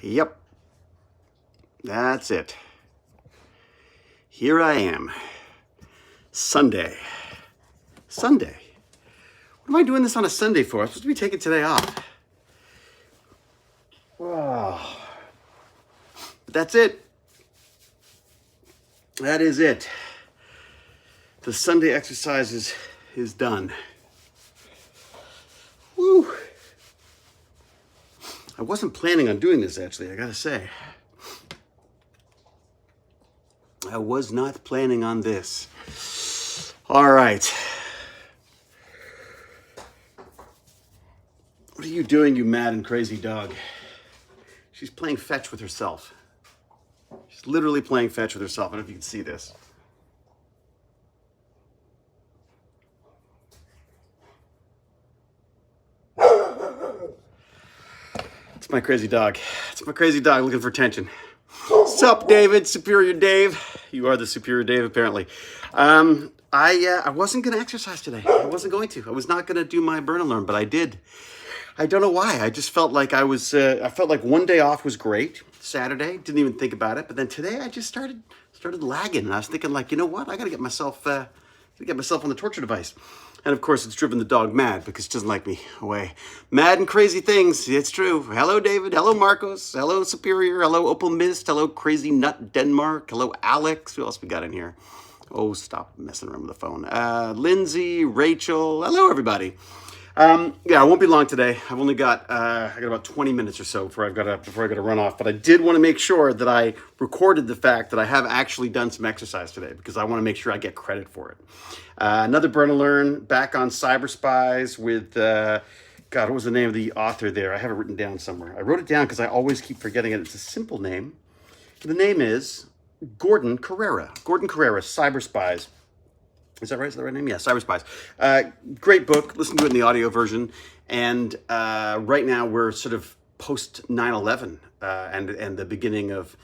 Yep, that's it. Here I am. Sunday. Sunday. What am I doing this on a Sunday for? I'm supposed to be taking today off. Wow. But that's it. That is it. The Sunday exercise is done. Woo. I wasn't planning on doing this, actually, I gotta say. I was not planning on this. All right. What are you doing, you mad and crazy dog? She's playing fetch with herself. She's literally playing fetch with herself. I don't know if you can see this. It's my crazy dog. It's my crazy dog looking for attention. Sup, David? Superior Dave. You are the Superior Dave, apparently. I wasn't going to exercise today. I wasn't going to. I was not going to do my burn alarm, but I did. I don't know why. I just felt like I felt like one day off was great. Saturday, didn't even think about it. But then today, I just started lagging, and I was thinking, like, you know what? I got to get myself on the torture device. And of course, it's driven the dog mad because it doesn't like me away. Mad and crazy things. It's true. Hello, David. Hello, Marcos. Hello, Superior. Hello, Opal Mist. Hello, Crazy Nut Denmark. Hello, Alex. Who else we got in here? Oh, stop messing around with the phone. Lindsay, Rachel. Hello, everybody. Yeah, I won't be long today. I've only got I got about 20 minutes or so before I got to run off. But I did want to make sure that I recorded the fact that I have actually done some exercise today because I want to make sure I get credit for it. Another Burn and Learn back on Cyber Spies with God. What was the name of the author there? I have it written down somewhere. I wrote it down because I always keep forgetting it. It's a simple name. The name is Gordon Carrera. Gordon Carrera, Cyber Spies. Is that right? Is that the right name? Yeah, Cyber Spies. Great book. Listen to it in the audio version. And right now we're sort of post 9/11 and the beginning of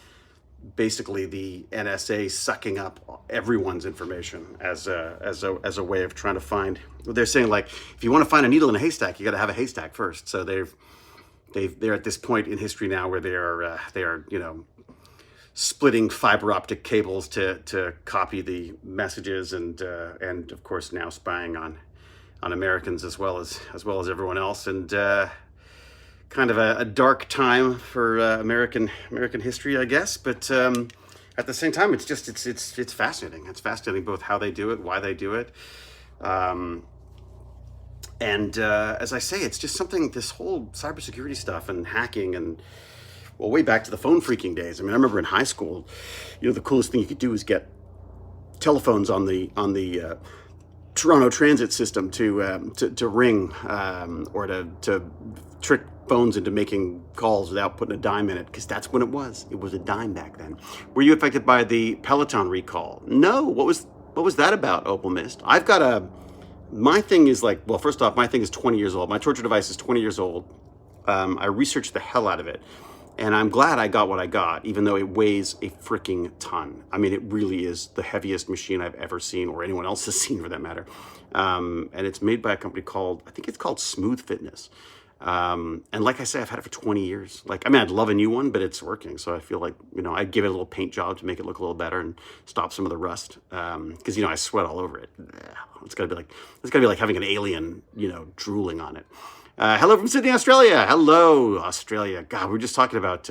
basically the NSA sucking up everyone's information as a way of trying to find. They're saying, like, if you want to find a needle in a haystack, you got to have a haystack first. So they're at this point in history now where they are splitting fiber optic cables to copy the messages and of course now spying on Americans as well as everyone else, and kind of a dark time for American history, I guess. But at the same time, it's fascinating. It's fascinating both how they do it, why they do it, and as I say, it's just something. This whole cybersecurity stuff and hacking and. Well, way back to the phone freaking days. I mean, I remember in high school, the coolest thing you could do is get telephones on the Toronto transit system to ring or to trick phones into making calls without putting a dime in it, because that's when it was. It was a dime back then. Were you affected by the Peloton recall? No. What was that about, Opal Mist? I've got my thing is like, well, first off, my thing is 20 years old. My torture device is 20 years old. I researched the hell out of it. And I'm glad I got what I got, even though it weighs a freaking ton. I mean, it really is the heaviest machine I've ever seen, or anyone else has seen for that matter. And it's made by a company I think it's called Smooth Fitness. And like I say, I've had it for 20 years. Like, I mean, I'd love a new one, but it's working. So I feel like, I'd give it a little paint job to make it look a little better and stop some of the rust. Because, I sweat all over it. It's gotta be like having an alien, drooling on it. Hello from Sydney, Australia. Hello, Australia. God, we're just talking about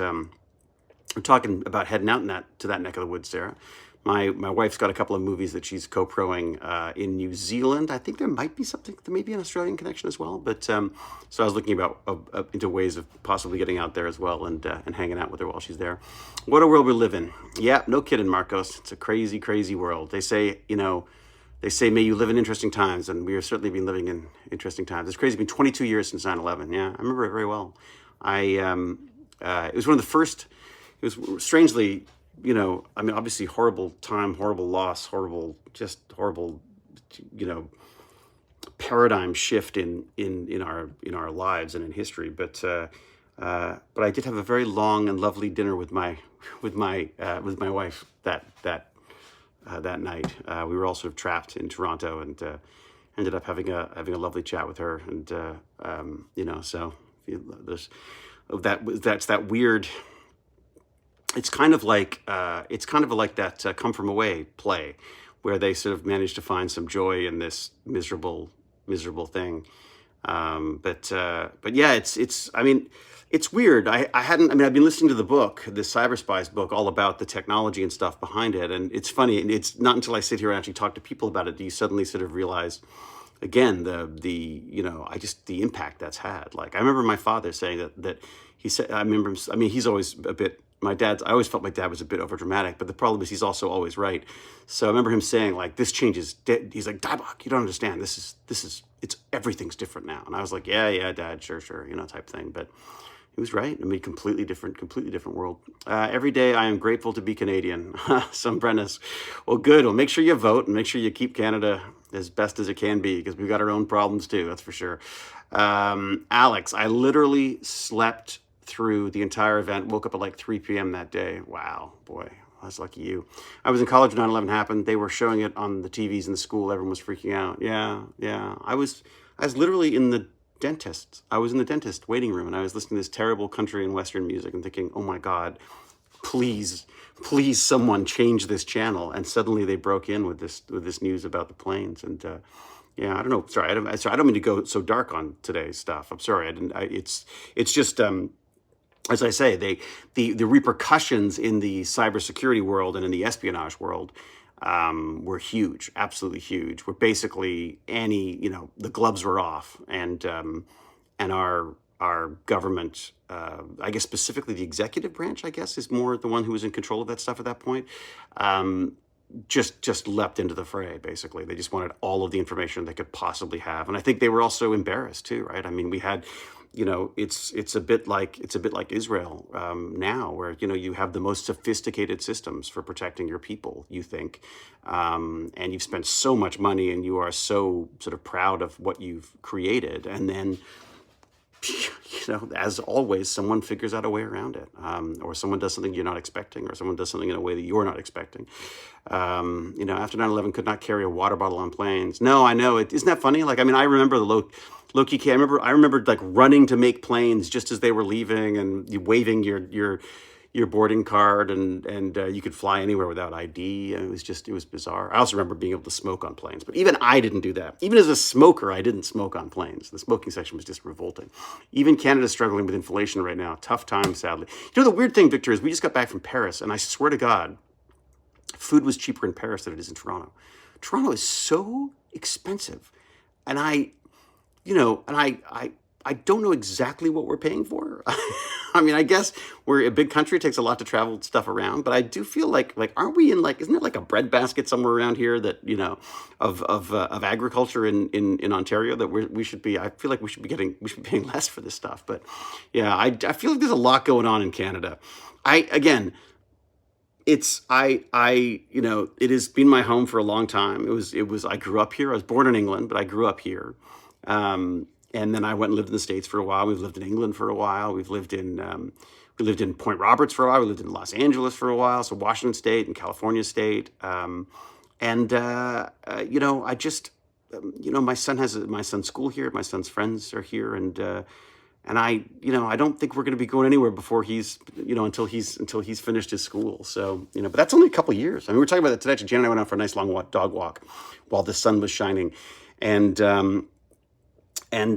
heading out to that neck of the woods, Sarah. My wife's got a couple of movies that she's co-proing in New Zealand. I think there might be an Australian connection as well. But so I was looking into ways of possibly getting out there as well and hanging out with her while she's there. What a world we live in. Yeah, no kidding, Marcos. It's a crazy, crazy world. They say, may you live in interesting times, and we are certainly been living in interesting times. It's crazy. It's been 22 years since 9/11. Yeah, I remember it very well. It was one of the first. It was strangely, I mean, obviously horrible time, horrible loss, horrible, paradigm shift in our lives and in history. But I did have a very long and lovely dinner with my wife that night. We were all sort of trapped in Toronto, and ended up having a lovely chat with her, and so that's that weird it's kind of like that Come From Away play, where they sort of manage to find some joy in this miserable thing. But yeah, it's. I mean, it's weird. I hadn't. I mean, I've been listening to the book, the Cyber Spies book, all about the technology and stuff behind it, and it's funny. It's not until I sit here and actually talk to people about it do you suddenly sort of realize, again, the I just the impact that's had. Like I remember my father saying that he said. I remember him. I mean, he's always a bit. My dad's. I always felt my dad was a bit overdramatic, but the problem is he's also always right. So I remember him saying like, "This changes." He's like, "Dibach, you don't understand. This is it's everything's different now." And I was like, "Yeah, Dad, sure, type thing." But he was right. I mean, completely different world. Every day I am grateful to be Canadian. Some Brennas. Well, good. Well, make sure you vote and make sure you keep Canada as best as it can be because we've got our own problems too. That's for sure. Alex, I literally slept through the entire event, woke up at like 3 p.m. that day. Wow, boy, that's lucky you. I was in college when 9/11 happened. They were showing it on the TVs in the school. Everyone was freaking out. Yeah. I was literally in the dentist. I was in the dentist waiting room and I was listening to this terrible country and Western music and thinking, oh my God, please someone change this channel. And suddenly they broke in with this news about the planes. And yeah, I don't know. Sorry, I don't mean to go so dark on today's stuff. I'm sorry. It's just, as I say, the repercussions in the cybersecurity world and in the espionage world were huge, absolutely huge. Where basically the gloves were off, and our government, I guess specifically the executive branch, I guess is more the one who was in control of that stuff at that point. Just leapt into the fray. Basically, they just wanted all of the information they could possibly have, and I think they were also embarrassed too, right? I mean, we had. It's a bit like Israel now, where you have the most sophisticated systems for protecting your people. You think, and you've spent so much money, and you are so sort of proud of what you've created, and then, as always, someone figures out a way around it, or someone does something you're not expecting, or someone does something in a way that you're not expecting. After 9/11, could not carry a water bottle on planes. No, I know it. Isn't that funny? Like, I mean, I remember the low-key key. I remember like running to make planes just as they were leaving, and you waving your boarding card, and you could fly anywhere without ID. And it was bizarre. I also remember being able to smoke on planes, but even I didn't do that. Even as a smoker, I didn't smoke on planes. The smoking section was just revolting. Even Canada's struggling with inflation right now. Tough times, sadly. The weird thing, Victor, is we just got back from Paris, and I swear to God, food was cheaper in Paris than it is in Toronto. Toronto is so expensive, and I don't know exactly what we're paying for. I mean, I guess we're a big country. It takes a lot to travel stuff around, but I do feel like aren't we in isn't there like a breadbasket somewhere around here that of agriculture in Ontario that we should be? I feel like we should be paying less for this stuff. But yeah, I feel like there's a lot going on in Canada. It has been my home for a long time. I grew up here. I was born in England, but I grew up here. And then I went and lived in the States for a while. We've lived in England for a while. We lived in Point Roberts for a while. We lived in Los Angeles for a while. So Washington State and California State. My son's school here. My son's friends are here. And I don't think we're going to be going anywhere before until he's finished his school. So, but that's only a couple of years. I mean, we were talking about that today. Jan and I went out for a nice long dog walk while the sun was shining. And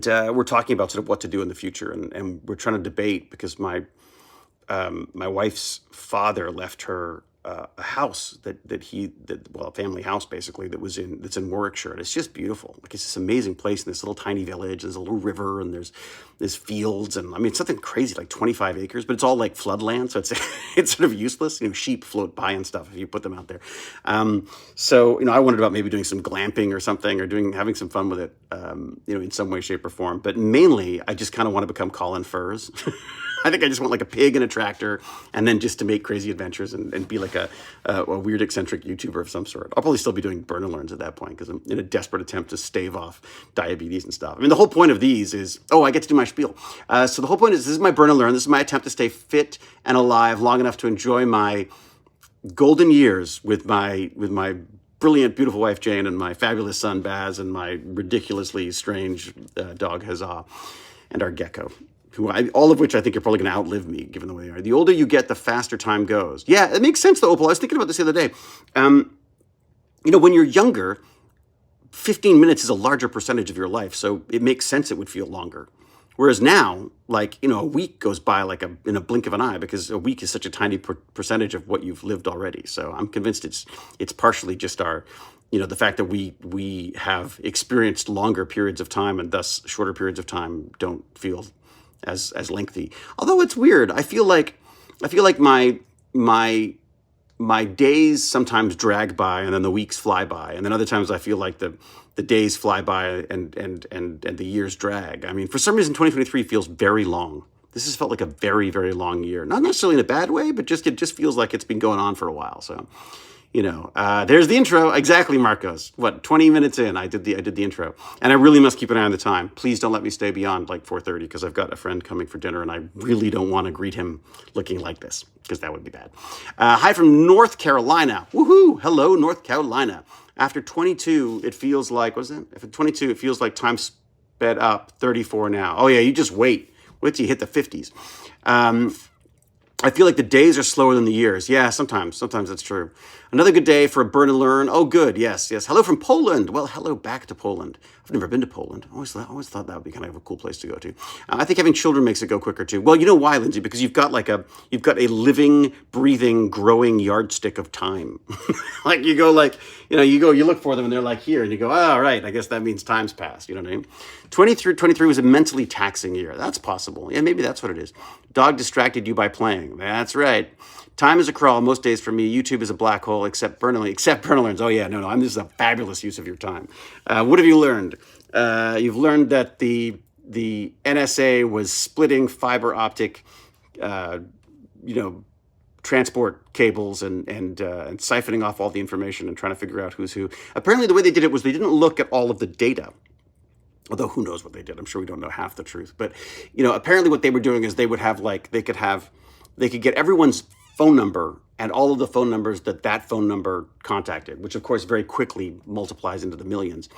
we're talking about sort of what to do in the future, and we're trying to debate because my wife's father left her a house a family house basically that's in Warwickshire, and it's just beautiful. Like it's this amazing place in this little tiny village. There's a little river, and there's fields, and I mean it's something crazy like 25 acres, but it's all like floodland, so it's sort of useless. Sheep float by and stuff if you put them out there. So I wondered about maybe doing some glamping or something, or having some fun with it, in some way, shape, or form. But mainly, I just kind of want to become Colin Furze. I think I just want like a pig and a tractor, and then just to make crazy adventures and be like a weird eccentric YouTuber of some sort. I'll probably still be doing burn and learns at that point because I'm in a desperate attempt to stave off diabetes and stuff. I mean, the whole point of these is, I get to do my spiel. So the whole point is, this is my burn and learn. This is my attempt to stay fit and alive long enough to enjoy my golden years with my brilliant, beautiful wife Jane and my fabulous son Baz and my ridiculously strange dog Huzzah and our gecko. all of which I think are probably going to outlive me, given the way they are. The older you get, the faster time goes. Yeah, it makes sense, though, Opal. I was thinking about this the other day. When you're younger, 15 minutes is a larger percentage of your life, so it makes sense it would feel longer. Whereas now, a week goes by in a blink of an eye, because a week is such a tiny percentage of what you've lived already. So I'm convinced it's partially just the fact that we have experienced longer periods of time, and thus shorter periods of time don't feel as lengthy. Although it's weird, I feel like my days sometimes drag by, and then the weeks fly by, and then other times I feel like the days fly by and the years drag. I mean, for some reason, 2023 feels very long. This has felt like a very, very long year. Not necessarily in a bad way, but it just feels like it's been going on for a while. So, there's the intro. Exactly, Marcos. 20 minutes in, I did the intro. And I really must keep an eye on the time. Please don't let me stay beyond 4:30, because I've got a friend coming for dinner, and I really don't want to greet him looking like this, because that would be bad. Hi from North Carolina. Woohoo! Hello, North Carolina. After 22, it feels like, what is it? After 22, it feels like time sped up. 34 now. Oh yeah, you just wait. Wait till you hit the 50s. I feel like the days are slower than the years. Yeah, sometimes that's true. Another good day for a burn and learn. Oh, good. Yes. Hello from Poland. Well, hello back to Poland. I've never been to Poland. I always thought that would be kind of a cool place to go to. I think having children makes it go quicker too. Well, you know why, Lindsay? Because you've got a living, breathing, growing yardstick of time. You look for them and they're here, and you go, oh, right, I guess that means time's passed. You know what I mean? 23 was a mentally taxing year. That's possible. Yeah, maybe that's what it is. Dog distracted you by playing. That's right. Time is a crawl most days for me. YouTube is a black hole, except burn alerts. Oh yeah, no. This is a fabulous use of your time. What have you learned? You've learned that the NSA was splitting fiber optic, transport cables and siphoning off all the information and trying to figure out who's who. Apparently, the way they did it was they didn't look at all of the data. Although who knows what they did? I'm sure we don't know half the truth. But apparently what they were doing is they would have they could get everyone's phone number and all of the phone numbers that phone number contacted, which of course very quickly multiplies into the millions.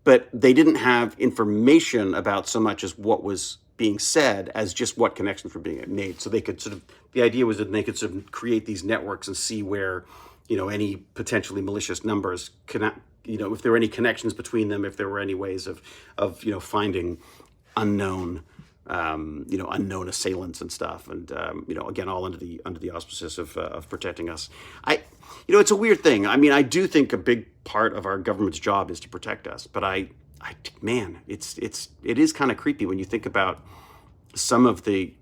But they didn't have information about so much as what was being said as just what connections were being made. So they could the idea was that they could create these networks and see where, any potentially malicious numbers connect, if there were any connections between them, if there were any ways of finding unknown assailants and stuff, and again, all under the auspices of protecting us. It's a weird thing. I mean, I do think a big part of our government's job is to protect us, but it is kind of creepy when you think about certainly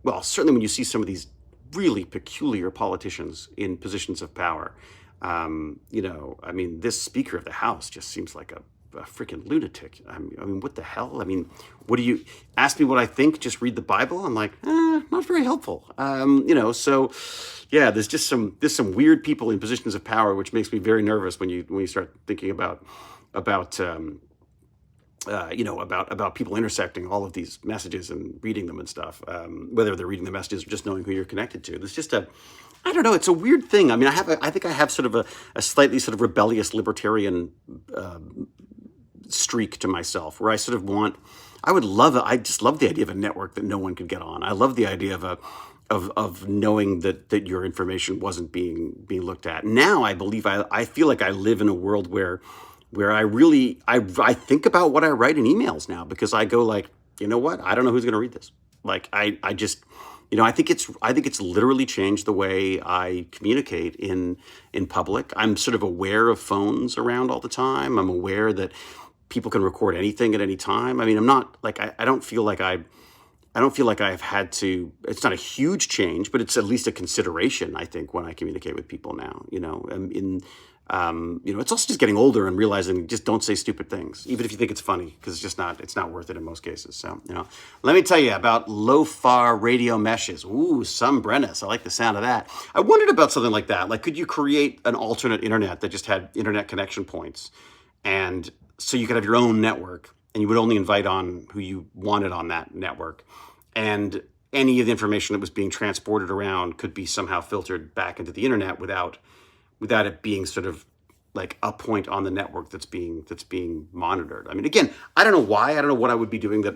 when you see some of these really peculiar politicians in positions of power. This Speaker of the House just seems like a freaking lunatic. I mean, what the hell? I mean, what do you ask me what I think? Just read the Bible? I'm like, not very helpful. So yeah, there's some weird people in positions of power, which makes me very nervous when you start thinking about people intersecting all of these messages and reading them and stuff, whether they're reading the messages or just knowing who you're connected to. There's just I don't know. It's a weird thing. I mean, I think I have sort of a slightly sort of rebellious libertarian streak to myself, where I just love the idea of a network that no one could get on. I love the idea of knowing that your information wasn't being looked at. Now I feel like I live in a world where I think about what I write in emails now, because I go you know what? I don't know who's going to read this. I think it's literally changed the way I communicate in public. I'm sort of aware of phones around all the time. I'm aware that people can record anything at any time. I mean, I'm not I don't feel like I've had to. It's not a huge change, but it's at least a consideration, I think, when I communicate with people now. It's also just getting older and realizing just don't say stupid things, even if you think it's funny, because it's not worth it in most cases. So, let me tell you about low-far radio meshes. Ooh, some Brennis. I like the sound of that. I wondered about something like that. Could you create an alternate internet that just had internet connection points? And so you could have your own network, and you would only invite on who you wanted on that network. And any of the information that was being transported around could be somehow filtered back into the internet without it being sort of like a point on the network that's being monitored. I mean, again, I don't know why. I don't know what I would be doing you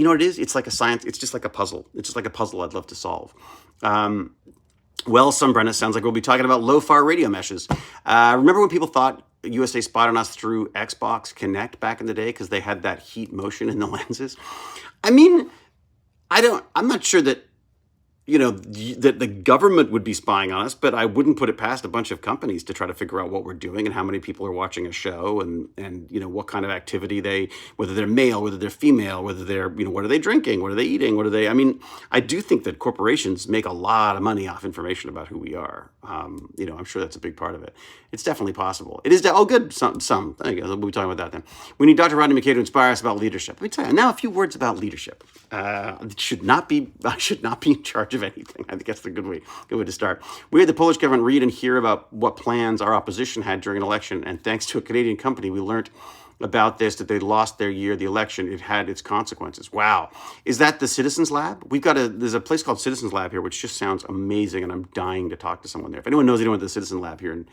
know what it is? It's like a science. It's just like a puzzle. It's just like a puzzle I'd love to solve. Well, Sunbrenna, sounds like we'll be talking about low-far radio meshes. Remember when people thought USA spied on us through Xbox Connect back in the day because they had that heat motion in the lenses? I mean, I'm not sure that, that the government would be spying on us, but I wouldn't put it past a bunch of companies to try to figure out what we're doing and how many people are watching a show and what kind of activity whether they're male, whether they're female, whether they're, what are they drinking? What are they eating? I mean, I do think that corporations make a lot of money off information about who we are. I'm sure that's a big part of it. It's definitely possible. It is, good, some. There you go, we'll be talking about that then. We need Dr. Rodney McKay to inspire us about leadership. Let me tell you, now a few words about leadership. I should not be in charge of anything. I think that's the good way to start. We had the Polish government read and hear about what plans our opposition had during an election, and thanks to a Canadian company, we learned about this, that they lost their year, the election. It had its consequences. Wow. Is that the Citizens Lab? There's a place called Citizens Lab here, which just sounds amazing, and I'm dying to talk to someone there. If anyone knows anyone at the Citizen Lab here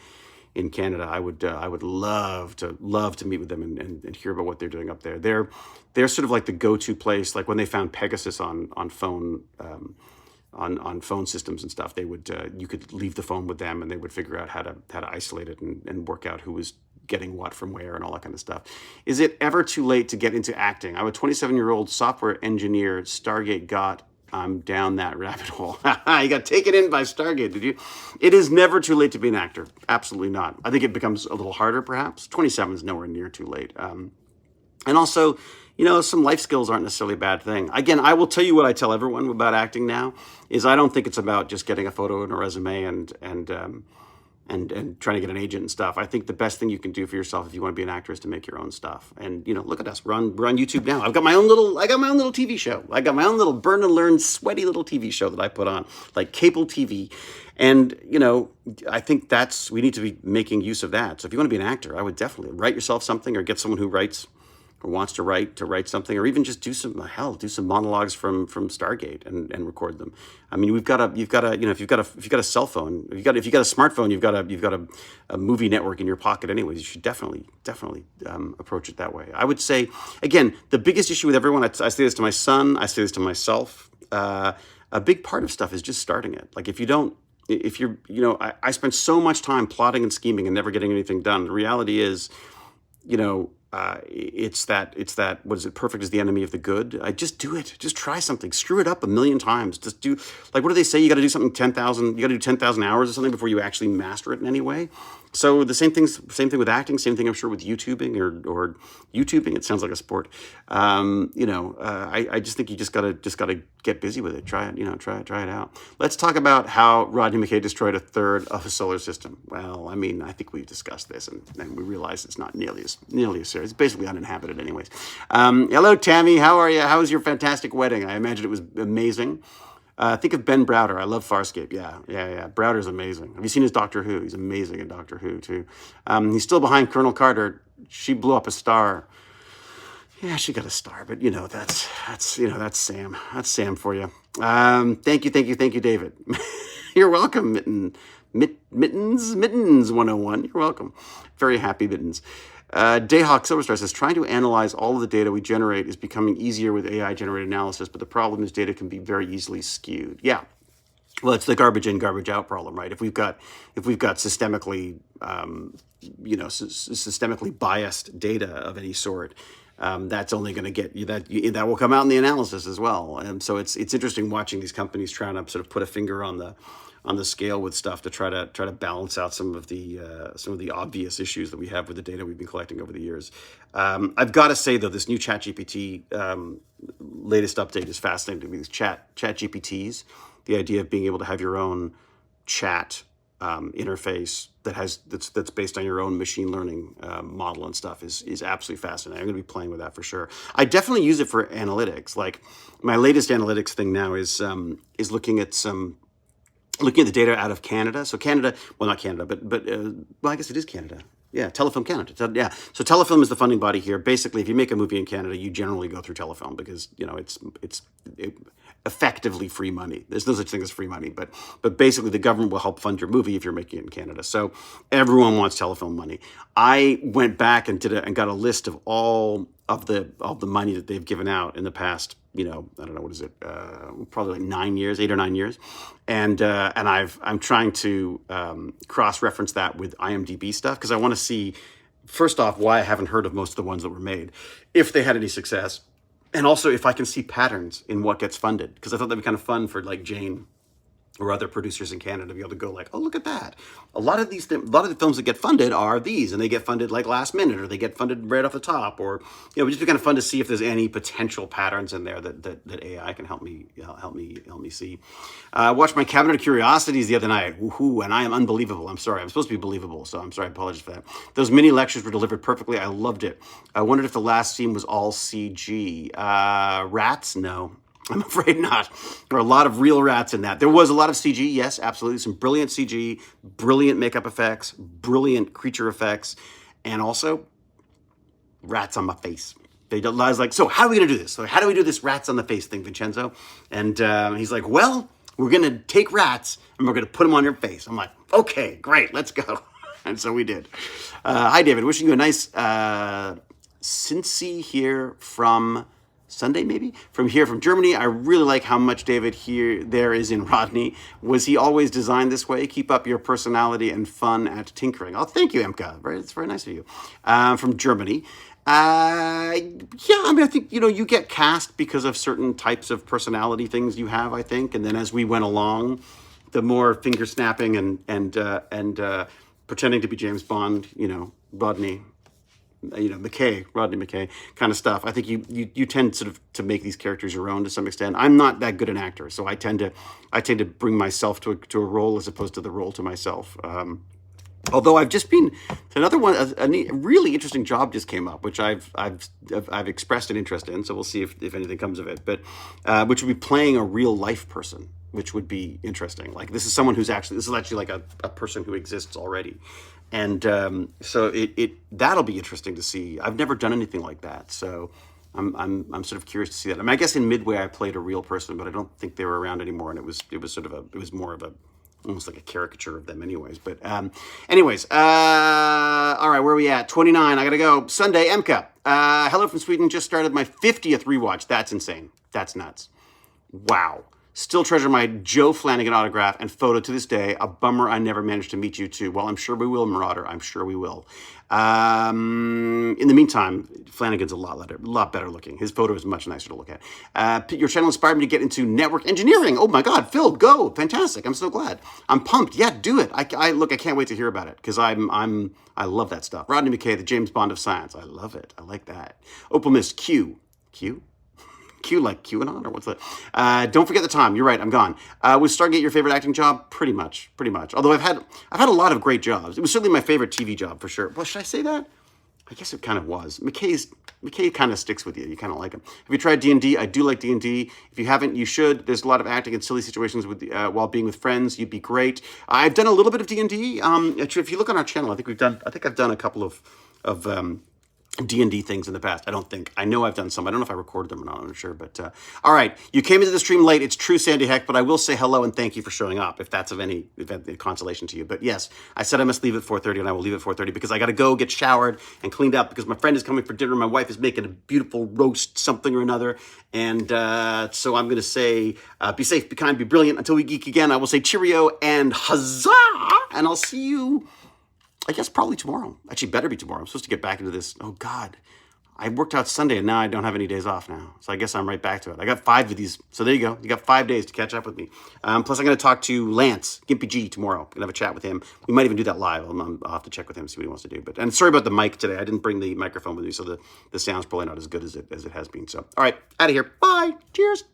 in Canada, I would love to meet with them and hear about what they're doing up there. They're sort of like the go-to place. Like when they found Pegasus on phone on phone systems and stuff, they would you could leave the phone with them and they would figure out how to isolate it and work out who was getting what from where and all that kind of stuff. Is it ever too late to get into acting? I'm a 27-year-old software engineer. Stargate got I'm down that rabbit hole. You got taken in by Stargate, did you? It is never too late to be an actor. Absolutely not. I think it becomes a little harder, perhaps. 27 is nowhere near too late. And also, some life skills aren't necessarily a bad thing. Again, I will tell you what I tell everyone about acting now, is I don't think it's about just getting a photo and a resume and trying to get an agent and stuff. I think the best thing you can do for yourself if you want to be an actor is to make your own stuff. And look at us. We're on YouTube now. I've got my own little TV show. I got my own little burn and learn sweaty little TV show that I put on, like cable TV. And I think we need to be making use of that. So if you want to be an actor, I would definitely write yourself something or get someone who writes or wants to write something, or even just do some monologues from Stargate and record them. I mean, you've got a if you've got a cell phone, if you've got a smartphone, you've got a movie network in your pocket anyways. You should definitely approach it that way. I would say, again, the biggest issue with everyone, I say this to my son, I say this to myself, a big part of stuff is just starting it. Like I spent so much time plotting and scheming and never getting anything done. The reality is, it's that what is it? Perfect is the enemy of the good. I just do it. Just try something. Screw it up a million times. Just do, like, what do they say? You got to do something 10,000. You got to do 10,000 hours or something before you actually master it in any way. So the same thing with acting. Same thing, I'm sure, with YouTubing or YouTubing. It sounds like a sport. I just think you just gotta get busy with it. Try it. Try it out. Let's talk about how Rodney McKay destroyed a third of a solar system. Well, I mean, I think we've discussed this, and we realize it's not nearly as serious. It's basically uninhabited, anyways. Hello, Tammy. How are you? How was your fantastic wedding? I imagine it was amazing. Think of Ben Browder. I love Farscape. Yeah. Browder's amazing. Have you seen his Doctor Who? He's amazing in Doctor Who too. He's still behind Colonel Carter. She blew up a star. Yeah, she got a star, but that's Sam. That's Sam for you. Thank you, David. You're welcome, Mittens 101. You're welcome. Very happy, Mittens. Dayhawk Silverstar says, trying to analyze all of the data we generate is becoming easier with AI-generated analysis, but the problem is data can be very easily skewed. Yeah. Well, it's the garbage in, garbage out problem, right? If we've got systemically, systemically biased data of any sort, that's only going to get you that will come out in the analysis as well. And so it's interesting watching these companies trying to sort of put a finger on the scale with stuff to try to balance out some of the obvious issues that we have with the data we've been collecting over the years. I've got to say though, this new ChatGPT latest update is fascinating to me. These ChatGPTs, the idea of being able to have your own chat interface that's based on your own machine learning model and stuff is absolutely fascinating. I'm going to be playing with that for sure. I definitely use it for analytics. Like my latest analytics thing now is looking at the data out of Canada. So Canada, well, not Canada, but I guess it is Canada. Yeah, Telefilm Canada. Yeah, so Telefilm is the funding body here. Basically, if you make a movie in Canada, you generally go through Telefilm because it's effectively free money. There's no such thing as free money, but basically the government will help fund your movie if you're making it in Canada. So everyone wants Telefilm money. I went back and got a list of all of the money that they've given out in the past. I don't know, what is it? Probably like 9 years, 8 or 9 years, and I'm trying to cross-reference that with IMDb stuff because I want to see, first off, why I haven't heard of most of the ones that were made, if they had any success, and also if I can see patterns in what gets funded, because I thought that'd be kind of fun for like Jane or other producers in Canada to be able to go like, oh, look at that. A lot of the films that get funded are these, and they get funded like last minute, or they get funded right off the top, or it would just be kind of fun to see if there's any potential patterns in there that AI can help me see. Watched my Cabinet of Curiosities the other night, woohoo, and I am unbelievable. I'm sorry, I'm supposed to be believable, so I'm sorry, I apologize for that. Those mini lectures were delivered perfectly. I loved it. I wondered if the last scene was all CG. Rats? No. I'm afraid not. There are a lot of real rats in that. There was a lot of CG, yes, absolutely. Some brilliant CG, brilliant makeup effects, brilliant creature effects, and also rats on my face. I was like, so how are we going to do this? So how do we do this rats on the face thing, Vincenzo? And he's like, well, we're going to take rats and we're going to put them on your face. I'm like, okay, great, let's go. And so we did. Hi, David. Wishing you a nice Cincy here from Sunday, maybe? From Germany. I really like how much David there is in Rodney. Was he always designed this way? Keep up your personality and fun at tinkering. Oh, thank you, Emka. It's very nice of you. From Germany. I think, you get cast because of certain types of personality things you have, I think. And then as we went along, the more finger snapping and pretending to be James Bond, Rodney McKay kind of stuff. I think you tend sort of to make these characters your own to some extent. I'm not that good an actor, so I tend to bring myself to a role as opposed to the role to myself. Although I've just been to another one, a really interesting job just came up, which I've expressed an interest in. So we'll see if anything comes of it. But which would be playing a real life person, which would be interesting. Like this is actually like a person who exists already. And so that'll be interesting to see. I've never done anything like that, so I'm sort of curious to see that. I mean, I guess in Midway I played a real person, but I don't think they were around anymore, and it was more of almost like a caricature of them, anyways. But anyways, all right, where are we at? 29. I gotta go. Sunday, Emka. Hello from Sweden. Just started my 50th rewatch. That's insane. That's nuts. Wow. Still treasure my Joe Flanagan autograph and photo to this day. A bummer I never managed to meet you too. Well, I'm sure we will, Marauder. I'm sure we will. In the meantime, Flanagan's a lot better looking. His photo is much nicer to look at. Your channel inspired me to get into network engineering. Oh my God, Phil, go! Fantastic! I'm so glad. I'm pumped. Yeah, do it. I can't wait to hear about it because I love that stuff. Rodney McKay, the James Bond of science. I love it. I like that. Opal Mist Q. Q like QAnon or what's that? Don't forget the time. You're right. I'm gone. Was Stargate your favorite acting job? Pretty much. Although I've had a lot of great jobs. It was certainly my favorite TV job for sure. Well, should I say that? I guess it kind of was. McKay kind of sticks with you. You kind of like him. Have you tried D&D? I do like D&D. If you haven't, you should. There's a lot of acting in silly situations while being with friends. You'd be great. I've done a little bit of D&D. If you look on our channel, I think I've done a couple of D&D things in the past. I know I've done some. I don't know if I recorded them or not. I'm not sure. But all right, you came into the stream late. It's true, Sandy Heck, but I will say hello and thank you for showing up if that's of any consolation to you. But yes, I said I must leave at 4:30 and I will leave at 4:30 because I got to go get showered and cleaned up because my friend is coming for dinner. My wife is making a beautiful roast something or another. And so I'm going to say be safe, be kind, be brilliant. Until we geek again, I will say cheerio and huzzah. And I'll see you, I guess probably tomorrow. Actually, better be tomorrow. I'm supposed to get back into this. Oh, God. I worked out Sunday, and now I don't have any days off now. So I guess I'm right back to it. I got 5 of these. So there you go. You got 5 days to catch up with me. Plus, I'm going to talk to Lance, Gimpy G, tomorrow. I'm going to have a chat with him. We might even do that live. I'll have to check with him, see what he wants to do. And sorry about the mic today. I didn't bring the microphone with me, so the sound's probably not as good as it has been. So, all right, out of here. Bye. Cheers.